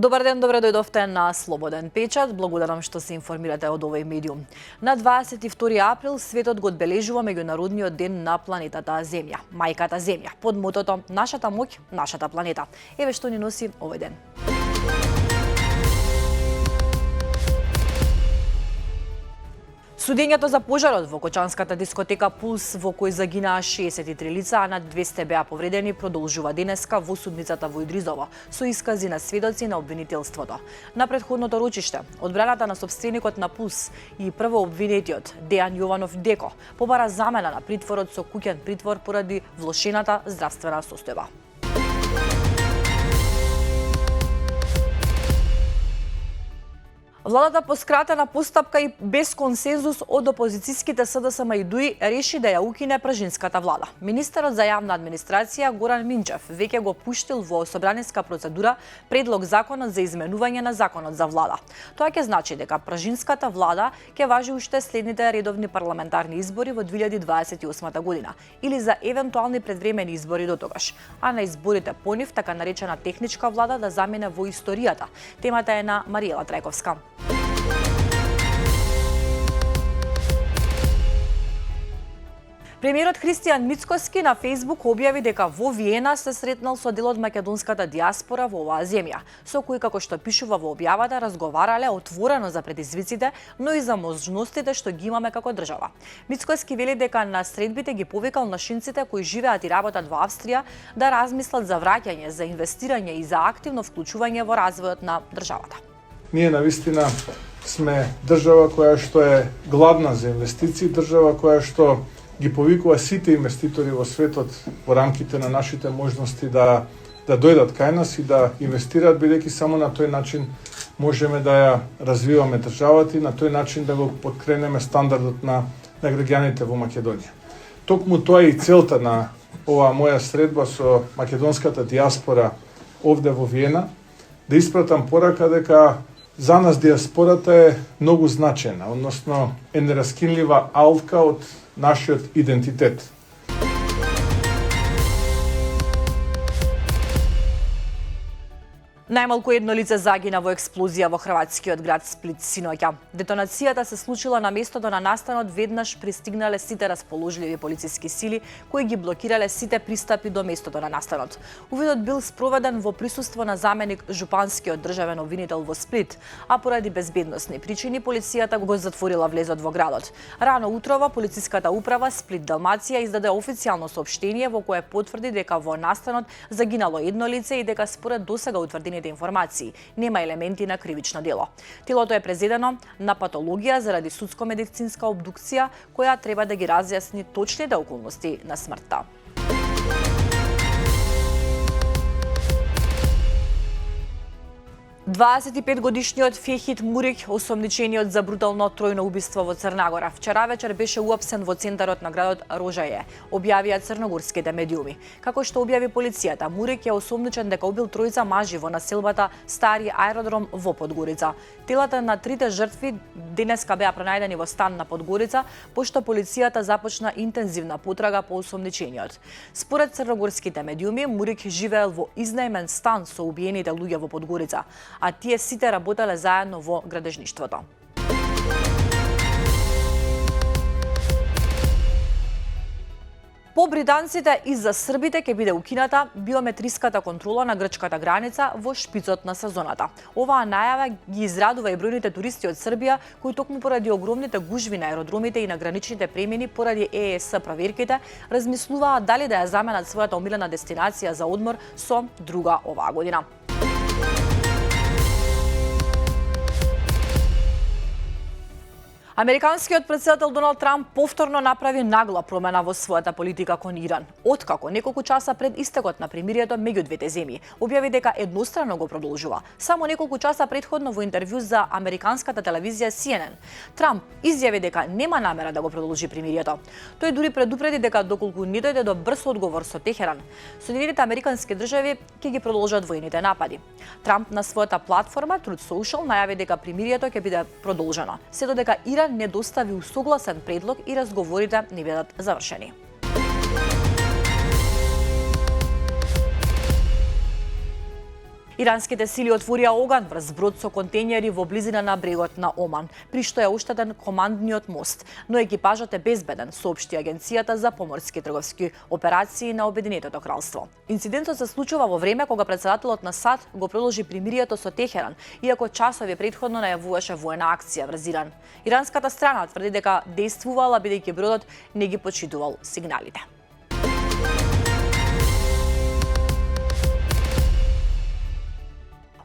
Добар ден, добре дојдовте на Слободен печат. Благодарам што се информирате од овој медиум. На 22 април светот го одбележува меѓународниот ден на планетата Земја, мајката Земја, под мотото Нашата моќ, нашата планета. Еве што ни носи овој ден. Судењето за пожарот во Кочанската дискотека Пулс, во кој загинаа 63 лица, а над 200 беа повредени, продолжува денеска во судницата во Идризово, со искази на сведоци на обвинителството. На претходното рочиште, одбраната на сопственикот на Пулс и прво обвинетиот Дејан Јованов Деко побара замена на притворот со куќен притвор поради влошената здравствена состојба. Владата по скратена постапка и без консензус од опозицијските СДСМ и ДУИ реши да ја укине пражинската влада. Министерот за јавна администрација Горан Минчев веќе го пуштил во собраниска процедура предлог законот за изменување на законот за влада. Тоа ќе значи дека пражинската влада ќе важи уште следните редовни парламентарни избори во 2028 година или за евентуални предвремени избори до тогаш, а на изборите по нив така наречена техничка влада да замине во историјата. Темата е на Мариела Трајковска. Премиерот Христијан Мицкоски на Фејсбук објави дека во Виена се сретнал со дел од македонската диаспора во оваа земја, со кои, како што пишува во објавата, разговарале отворено за предизвиците, но и за можностите што ги имаме како држава. Мицкоски вели дека на средбите ги повикал нашинците кои живеат и работат во Австрија да размислат за враќање, за инвестирање и за активно вклучување во развојот на државата. Ние навистина сме држава која што е гладна за инвестиции, држава која што ги повикува сите инвеститори во светот во рамките на нашите можности да дојдат кај нас и да инвестираат, бидејќи само на тој начин можеме да ја развиваме државата и на тој начин да го подкренеме стандардот на граѓаните во Македонија. Токму тоа е и целта на оваа моја средба со македонската диаспора овде во Виена, да испратам порака дека за нас диаспората е многу значена, односно е нераскинлива алка од нашиот идентитет. Најмалку едно лице загина во експлозија во хрватскиот град Сплит синоќа. Детонацијата се случила на местото на настанот, веднаш пристигнале сите расположливи полициски сили кои ги блокирале сите пристапи до местото на настанот. Увидот бил спроведен во присуство на заменик жупанскиот државен обвинител во Сплит, а поради безбедносни причини полицијата го затворила влезот во градот. Рано утрово полициската управа Сплит Далмација издаде официјално соопштение во кое потврди дека во настанот загинало едно лице и дека според досега утврдени информации нема елементи на кривично дело. Телото е презедено на патологија заради судско-медицинска обдукција која треба да ги разјасни точните околности на смртта. Дваесетипетгодишниот Фехит Мурик, осомничениот за брутално тројно убиство во Црна Гора, вчера вечер беше уапсен во центарот на градот Рожаје, објавија црногорските медиуми. Како што објави полицијата, Мурик е осомничен дека убил тројца мажи во населбата Стари аеродром во Подгорица. Телата на трите жртви денеска беа пронајдени во стан на Подгорица, пошто полицијата започна интензивна потрага по осомничениот. Според црногорските медиуми, Мурик живеел во изнаемен стан со убиените луѓе во Подгорица, а тие сите работеле заедно во градежништвото. По британците и за србите ќе биде укината биометриската контрола на грчката граница во шпицот на сезоната. Оваа најава ги израдува и бројните туристи од Србија, кои токму поради огромните гужви на аеродромите и на граничните премини поради ЕЕС проверките, размислуваат дали да ја заменат својата омилена дестинација за одмор со друга оваа година. Американскиот претседател Доналд Трамп повторно направи нагла промена во својата политика кон Иран, откако неколку часа пред истекот на примирието меѓу двете земји објави дека еднострано го продолжува. Само неколку часа претходно во интервју за американската телевизија CNN, Трамп изјави дека нема намера да го продолжи примирието. Тој дури предупреди дека доколку не дојде до брз одговор со Техеран, Соединетите американски држави ќе ги продолжат војните напади. Трамп на својата платформа Truth Social најави дека примирието ќе биде продолжено, се додека Иран не достави усогласен предлог и разговорите не бидат завршени. Иранските сили отворија оган врз брод со контејнери во близина на брегот на Оман, при што е оштетен командниот мост, но екипажот е безбеден, соопшти агенцијата за поморски трговски операции на Обединетото кралство. Инцидентот се случува во време кога претседателот на САД го продолжи примирието со Техеран, иако часови претходно најавуваше воена акција врз Иран. Иранската страна тврди дека действувала бидејќи бродот не ги почитувал сигналите.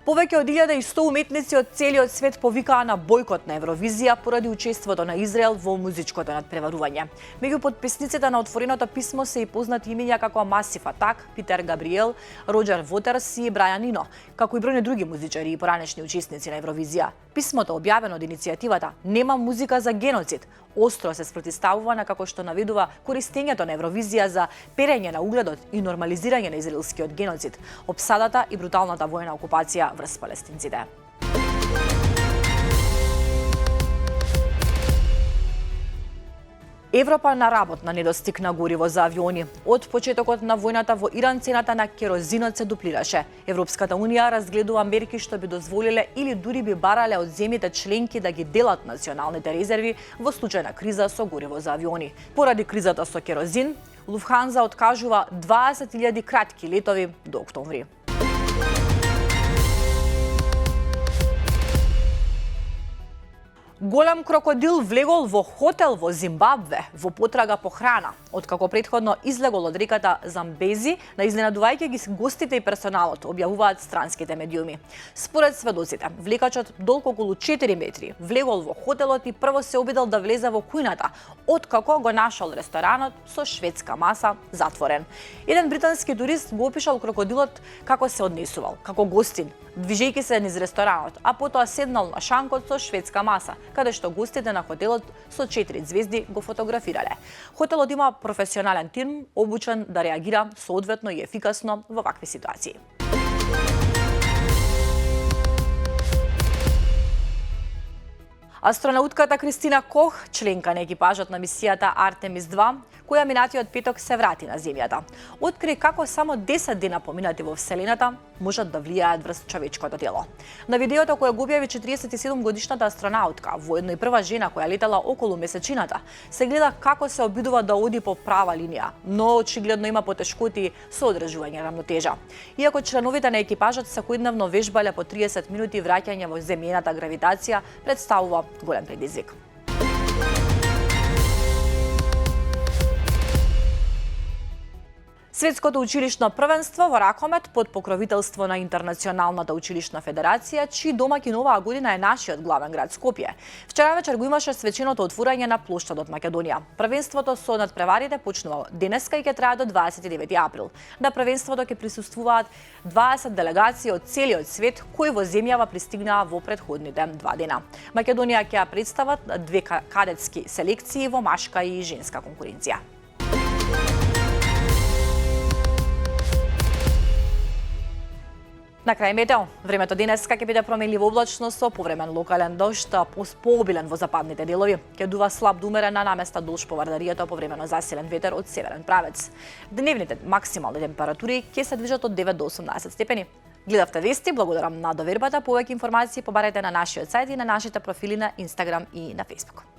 Повеќе од 1100 уметници од целиот свет повикаа на бојкот на Евровизија поради учеството на Израел во музичкото надпреварување. Меѓу потписниците на отвореното писмо се и познати имиња како Масиф Атак, Питер Габриел, Роџер Вотерс и Брајан Ино, како и бројни други музичари и поранешни учесници на Евровизија. Писмото, објавено од иницијативата "Нема музика за геноцид", остро се спротивставува на како што наведува користењето на Евровизија за перење на угледот и нормализирање на израелскиот геноцид, опсадата и бруталната воена окупација врз палестинците. Европа на работ на недостиг на гориво за авиони. Од почетокот на војната во Иран цената на керозинот се дуплираше. Европската унија разгледува мерки што би дозволиле или дури би барале од земјите членки да ги делат националните резерви во случај на криза со гориво за авиони. Поради кризата со керозин, Луфтханза откажува 20.000 кратки летови до октомври. Голем крокодил влегол во хотел во Зимбабве во потрага по храна, откако претходно излегол од реката Замбези, наизненадувајќи ги гостите и персоналот, објавуваат странските медиуми. Според сведоците, влекачот долг околу 4 метри влегол во хотелот и прво се обидел да влезе во кујната, откако го нашол ресторанот со шведска маса затворен. Еден британски турист го опишал крокодилот како се однесувал, како гостин, движејќи се низ ресторанот, а потоа седнал на шанкот со шведска маса, каде што гостите на хотелот со 4 звезди го фотографирале. Хотелот има професионален тим, обучен да реагира соодветно и ефикасно во вакви ситуации. Астронаутката Кристина Кох, членка на екипажот на мисијата Артемис 2, која минатиот петок се врати на Земјата, откри како само 10 дена поминати во Вселената можат да влијаат врз човечкото тело. На видеото кое го објави 47-годишната астронаутка, воедно и прва жена која летала околу месечината, се гледа како се обидува да оди по права линија, но очигледно има потешкоти со одржување рамнотежа. Иако членовите на екипажот секојдневно вежбале по 30 минути враќање во земјината гравитација, представува голем предизвик. Светското училишно првенство во ракомет под покровителство на Интернационалната училишна федерација, чии домаќин оваа година е нашиот главен град Скопје. Вчера вечер го имаше свеченото отворање на плоштадот Македонија. Првенството со надпреварите почнува денеска и ќе трае до 29 април. На првенството ќе присуствуваат 20 делегации од целиот свет кои во земјава пристигнаа во претходните 2 дена. Македонија ќе ја представат 2 кадетски селекции во машка и женска конкуренција. На крај метео, времето денеска ќе биде променливо облачно со повремен локален дожд, пообилен во западните делови. Ќе дува слаб до умерен на наместа долж поврдарието, повремено засилен ветер од северен правец. Дневните максимални температури ќе се движат од 9 до 18 степени. Гледавте вести, благодарам на довербата. Повеќе информации побарете на нашиот сајт и на нашите профили на Инстаграм и на Фејсбук.